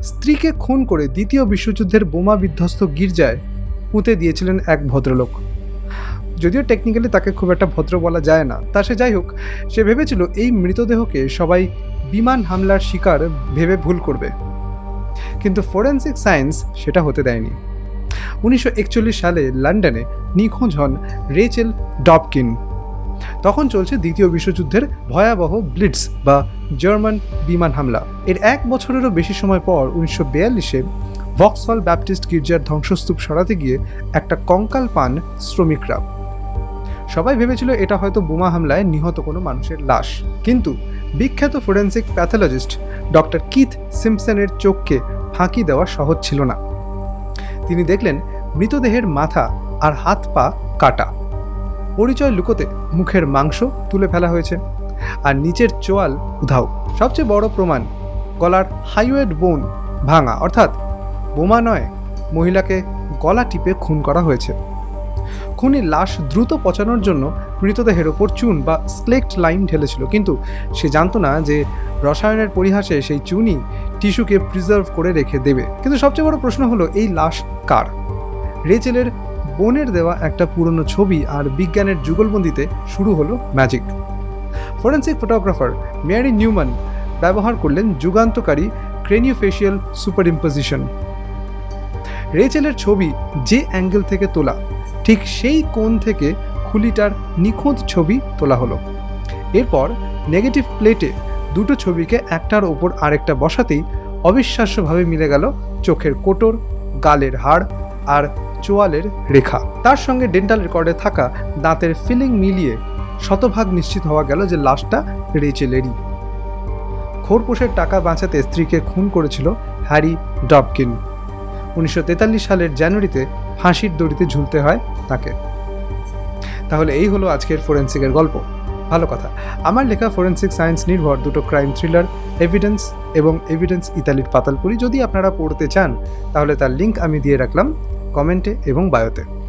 স্ত্রীকে খুন করে দ্বিতীয় বিশ্বযুদ্ধের বোমা বিধ্বস্ত গির্জায় পুঁতে দিয়েছিলেন এক ভদ্রলোক। যদিও টেকনিক্যালি তাকে খুব একটা ভদ্র বলা যায় না, তা সে যাই হোক, সে ভেবেছিল এই মৃতদেহকে সবাই বিমান হামলার শিকার ভেবে ভুল করবে। কিন্তু ফরেন্সিক সায়েন্স সেটা হতে দেয়নি। 1941 সালে লন্ডনে নিখোঁজ হন রেচেল ডবকিন। তখন চলছে দ্বিতীয় বিশ্বযুদ্ধের ভয়াবহ ব্লিটজ বা জার্মান বিমান হামলা। এর 1 বছরেরও বেশি সময় পর 1942-এ ভক্সহল ব্যাপটিস্ট গির্জার ধ্বংসস্তূপ সরাতে গিয়ে একটা কঙ্কাল পান শ্রমিকরা। সবাই ভেবেছিল এটা হয়তো বোমা হামলায় নিহত কোনো মানুষের লাশ। কিন্তু বিখ্যাত ফরেন্সিক প্যাথোলজিস্ট ডক্টর কিথ সিম্পসনের চোখকে ফাঁকি দেওয়া সহজ ছিল না। তিনি দেখলেন মৃতদেহের মাথা আর হাত পা কাটা, পরিচয় লুকোতে মুখের মাংস তুলে ফেলা হয়েছে, আর নিচের চোয়াল উধাও। সবচেয়ে বড় প্রমাণ, গলার হাইওয়েড বোন ভাঙা, অর্থাৎ বোমা নয়, মহিলাকে গলা টিপে খুন করা হয়েছে। খুনি লাশ দ্রুত পচানোর জন্য মৃতদেহের ওপর চুন বা স্লেক্ট লাইম ঢেলেছিল, কিন্তু সে জানতো না যে রসায়নের পরিহাসে সেই চুনই টিস্যুকে প্রিজার্ভ করে রেখে দেবে। কিন্তু সবচেয়ে বড় প্রশ্ন হলো, এই লাশ কার? রেচেলের বোনের দেওয়া একটা পুরনো ছবি আর বিজ্ঞানের যুগলবন্দিতে শুরু হলো magic. Forensic photographer Mary Newman ব্যবহার করলেন যুগান্তকারী ক্রেনিওফেশিয়াল সুপারইম্পোজিশন। রেচেলের ছবি যে অ্যাঙ্গেল থেকে তোলা, ঠিক সেই কোণ থেকে খুলিটার নিখুঁত ছবি তোলা হলো। এরপর নেগেটিভ প্লেটে দুটো ছবিকে একটার ওপর আরেকটা বসাতেই অবিশ্বাস্যভাবে মিলে গেল চোখের কোটর, গালের হাড় আর চোয়ালের রেখা। তার সঙ্গে ডেন্টাল রেকর্ডে থাকা দাঁতের ফিলিং মিলিয়ে শতভাগ নিশ্চিত হওয়া গেল যে লাশটা রেচেলেরই। খোরপোশের টাকা বাঁচাতে স্ত্রীকে খুন করেছিল হ্যারি ডবকিন। 1943 সালের জানুয়ারিতে ফাঁসির দড়িতে ঝুলতে হয় তাকে। তাহলে এই হলো আজকের ফরেন্সিকের গল্প। ভালো কথা, আমার লেখা ফরেন্সিক সায়েন্স নির্ভর দুটো ক্রাইম থ্রিলার এভিডেন্স এবং এভিডেন্স ইতালির পাতালপুরি যদি আপনারা পড়তে চান, তাহলে তার লিঙ্ক আমি দিয়ে রাখলাম কমেন্টে এবং বায়োতে।